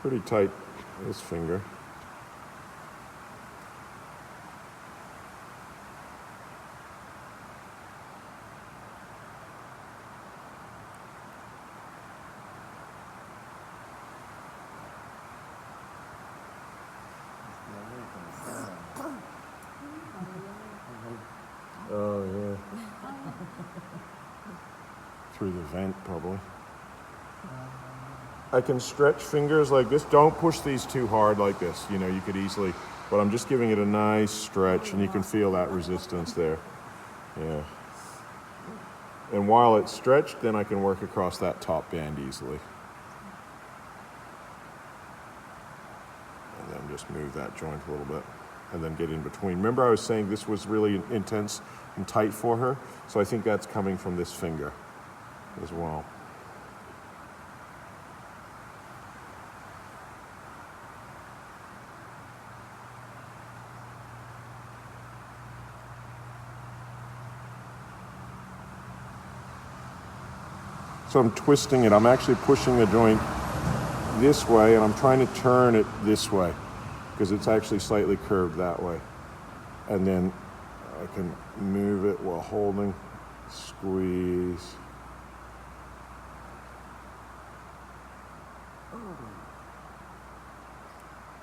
Pretty tight, this finger. Oh, yeah. Through the vent, probably. I can stretch fingers like this. Don't push these too hard like this. You know, you could easily, but I'm just giving it a nice stretch, and you can feel that resistance there. Yeah. And while it's stretched, then I can work across that top band easily. And then just move that joint a little bit, and then get in between. Remember I was saying this was really intense and tight for her? So I think that's coming from this finger as well. So I'm twisting it. I'm actually pushing the joint this way, and I'm trying to turn it this way because it's actually slightly curved that way. And then I can move it while holding, squeeze.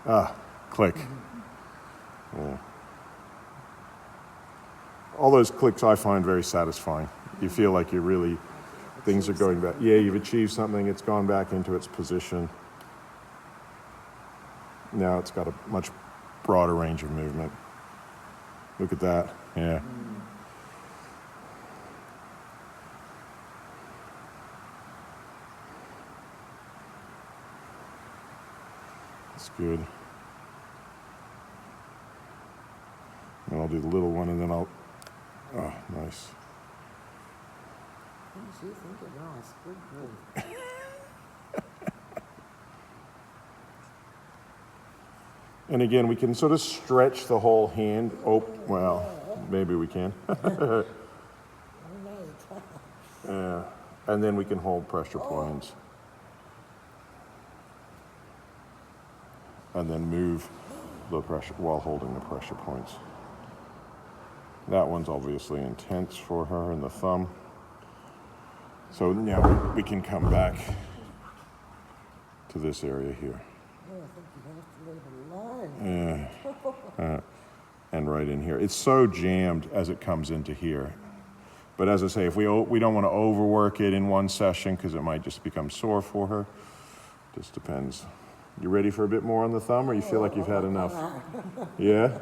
Ah, click. Yeah. All those clicks I find very satisfying. You feel like you really, things are going back. Yeah, you've achieved something. It's gone back into its position. Now it's got a much broader range of movement. Look at that. Yeah. That's good. And I'll do the little one, and then I'll. Oh, nice. What did you think it was? Good grief. And again, we can sort of stretch the whole hand. Oh, well, maybe we can. Yeah. And then we can hold pressure points. And then move the pressure while holding the pressure points. That one's obviously intense for her in the thumb. So now we can come back to this area here. Oh, I think you have to leave it alone. And right in here. It's so jammed as it comes into here. But as I say, if we don't want to overwork it in one session because it might just become sore for her. Just depends. You ready for a bit more on the thumb, or you feel like you've had enough? Yeah?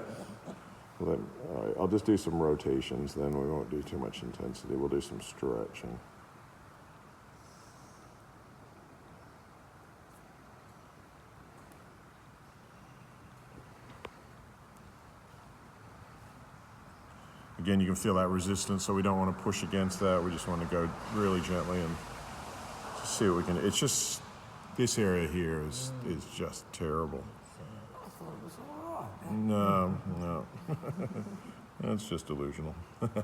Well, then, all right, I'll just do some rotations, then we won't do too much intensity. We'll do some stretching. Again, you can feel that resistance, so we don't want to push against that. We just want to go really gently and just see what we can do. It's just, this area here is just terrible. I thought it was all right. No. That's just delusional. My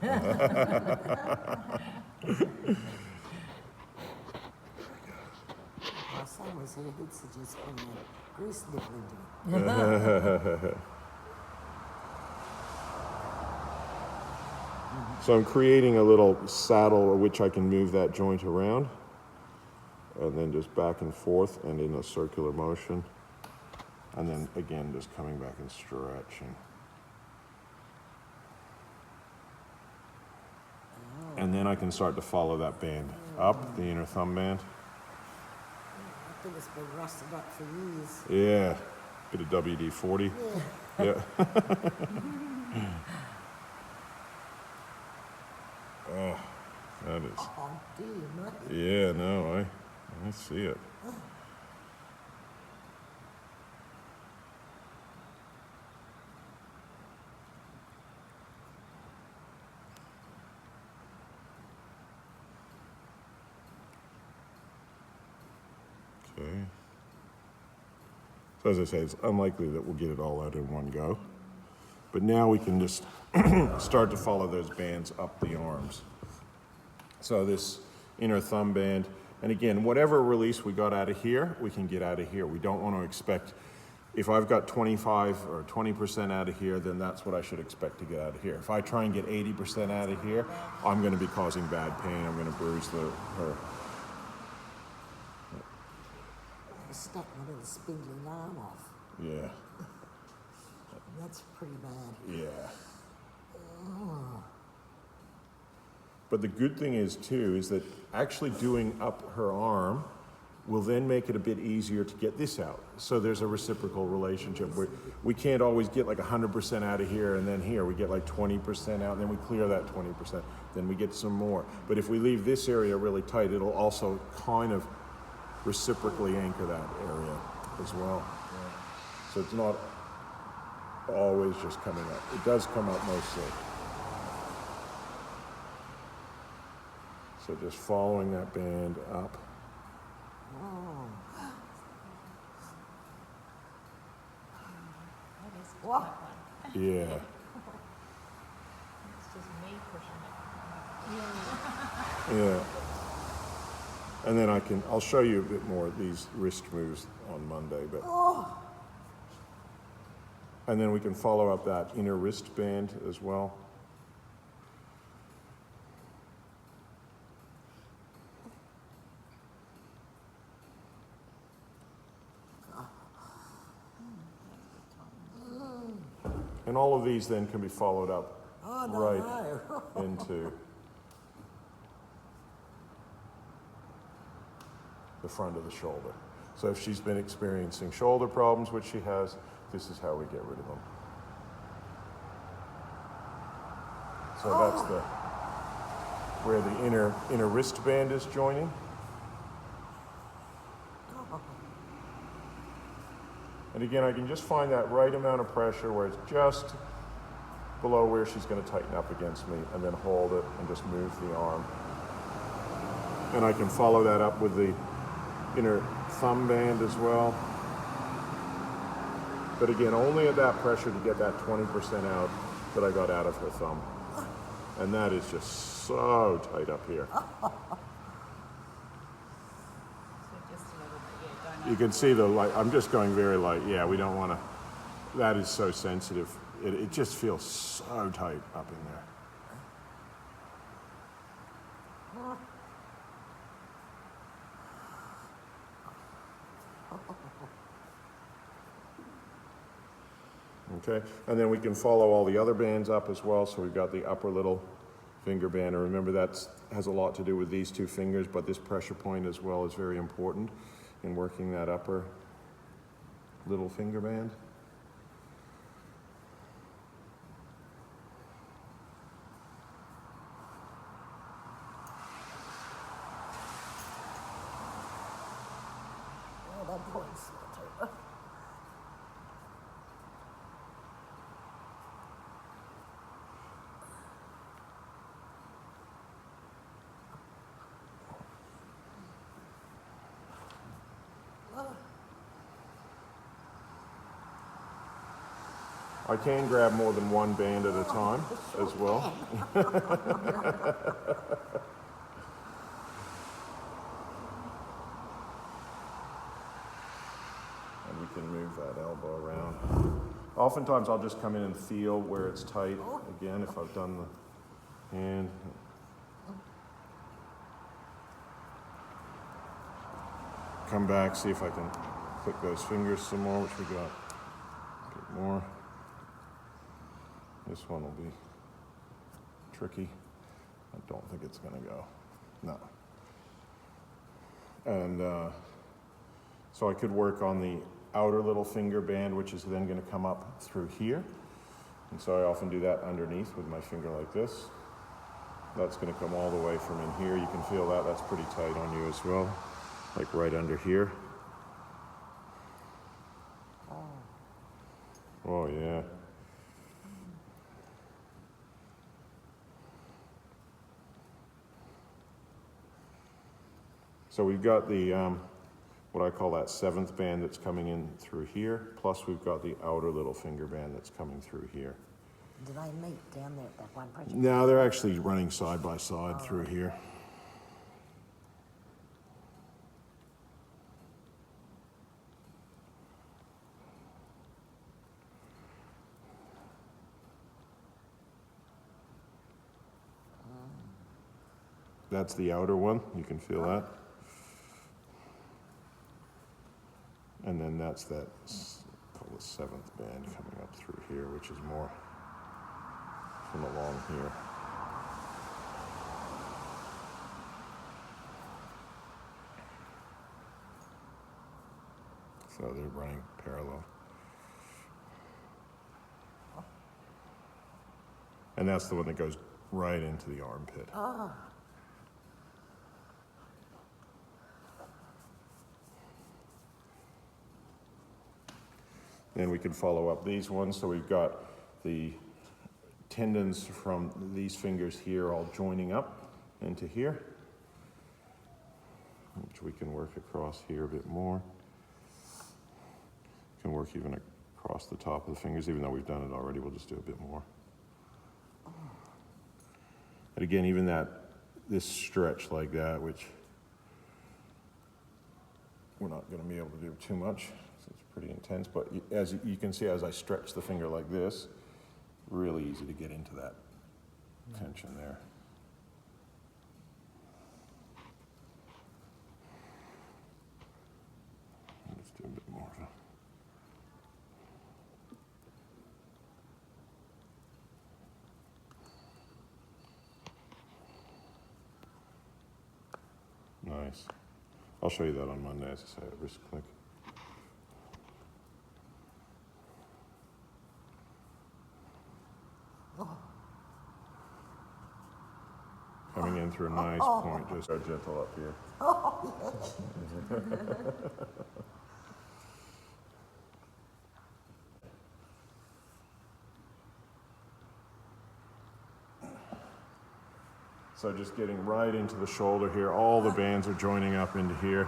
son was here, he'd suggest putting a grease nipple into it. So I'm creating a little saddle which I can move that joint around, and then just back and forth and in a circular motion. And then again, just coming back and stretching. And then I can start to follow that band up, the inner thumb band. I think it's been rusted up for years. Yeah, bit of WD-40. Yeah. Oh, that is. Oh, do you know? Yeah, no, I see it. Okay. So as I say, it's unlikely that we'll get it all out in one go. But now we can just start to follow those bands up the arms. So this inner thumb band, And again, whatever release we got out of here, we can get out of here. We don't want to expect, if I've got 25 or 20% out of here, then that's what I should expect to get out of here. If I try and get 80% out of here, I'm going to be causing bad pain. I'm going to bruise her. Stuck my little spindly arm off. Yeah. That's pretty bad. Yeah. But the good thing is too, is that actually doing up her arm will then make it a bit easier to get this out. So there's a reciprocal relationship where we can't always get like 100% out of here and then here we get like 20% out and then we clear that 20%, then we get some more. But if we leave this area really tight, it'll also kind of reciprocally anchor that area as well. So it's not always just coming up. It does come up mostly. So just following that band up. Whoa. Yeah. It's just me pushing it. Yeah. And then I'll show you a bit more of these wrist moves on Monday, but. And then we can follow up that inner wrist band as well. And all of these then can be followed up into the front of the shoulder. So if she's been experiencing shoulder problems, which she has, this is how we get rid of them. So that's where the inner wristband is joining. And again, I can just find that right amount of pressure where it's just below where she's going to tighten up against me, and then hold it and just move the arm. And I can follow that up with the inner thumb band as well. But again, only at that pressure to get that 20% out that I got out of her thumb. And that is just so tight up here. So just a little bit, yeah, don't You can see the light. I'm just going very light. Yeah, we don't want to. That is so sensitive. It just feels so tight up in there. Okay, and then we can follow all the other bands up as well. So we've got the upper little finger band, and remember that has a lot to do with these two fingers, but this pressure point as well is very important in working that upper little finger band. Oh, that point's so tight. I can grab more than one band at a time as well. And we can move that elbow around. Oftentimes I'll just come in and feel where it's tight again if I've done the hand. Come back, see if I can click those fingers some more, which we got a bit more. This one will be tricky. I don't think it's going to go. No. And so I could work on the outer little finger band, which is then going to come up through here. And so I often do that underneath with my finger like this. That's going to come all the way from in here. You can feel that. That's pretty tight on you as well, like right under here. Oh, yeah. So we've got the, what I call that seventh band that's coming in through here, plus we've got the outer little finger band that's coming through here. Did I meet down there at that one pressure? No, they're actually running side by side through here. That's the outer one, you can feel that. And then that's that, call the 7th band coming up through here, which is more from along here. So they're running parallel. And that's the one that goes right into the armpit. Then we can follow up these ones. So we've got the tendons from these fingers here all joining up into here, which we can work across here a bit more. Can work even across the top of the fingers, even though we've done it already, we'll just do a bit more. And again, even this stretch like that, which we're not going to be able to do too much, so it's pretty intense, but as you can see, as I stretch the finger like this, really easy to get into that tension there. Let's do a bit more of a... Nice. I'll show you that on Monday, as I say, at wrist click. Coming in through a nice point, just so gentle up here. So just getting right into the shoulder here. All the bands are joining up into here.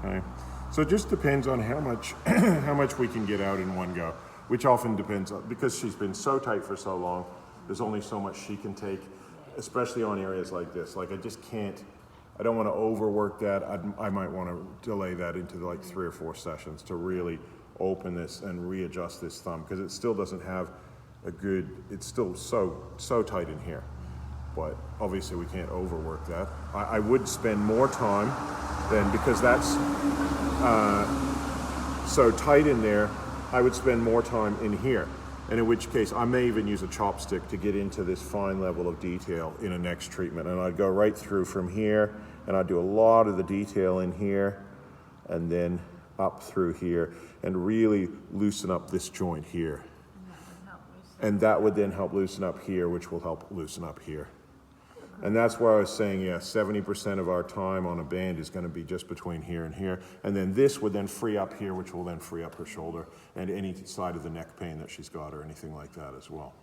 Okay, so it just depends on how much how much we can get out in one go, which often depends on, because she's been so tight for so long, there's only so much she can take, especially on areas like this. Like I just can't, I don't want to overwork that. I might want to delay that into like 3 or 4 sessions to really open this and readjust this thumb, because it still doesn't have a good, it's still so tight in here. But obviously we can't overwork that. I would spend more time then, because that's so tight in there, I would spend more time in here. And in which case, I may even use a chopstick to get into this fine level of detail in a next treatment. And I'd go right through from here, and I'd do a lot of the detail in here, and then up through here, and really loosen up this joint here. And that would then help loosen up here, which will help loosen up here. And that's where I was saying, yeah, 70% of our time on a band is going to be just between here and here. And then this would then free up here, which will then free up her shoulder and any side of the neck pain that she's got or anything like that as well.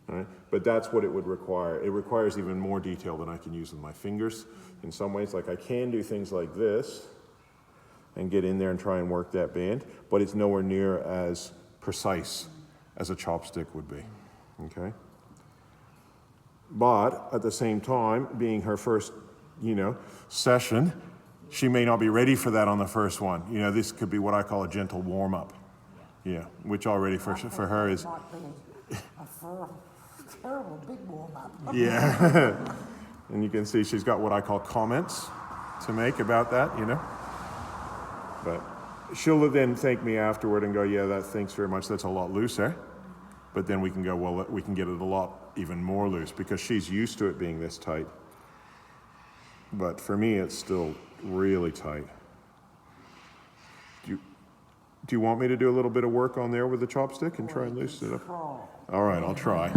All right? But that's what it would require. It requires even more detail than I can use with my fingers. In some ways, like I can do things like this and get in there and try and work that band, but it's nowhere near as precise as a chopstick would be, okay? But at the same time, being her first, session, she may not be ready for that on the first one. This could be what I call a gentle warm-up, which already for her is... A terrible big warm-up. Yeah, and you can see she's got what I call comments to make about that, But she'll then thank me afterward and go, yeah, thanks very much, that's a lot looser. But then we can go, well, we can get it a lot even more loose because she's used to it being this tight. But for me, it's still really tight. Do you want me to do a little bit of work on there with the chopstick and try and loosen it up? All right, I'll try.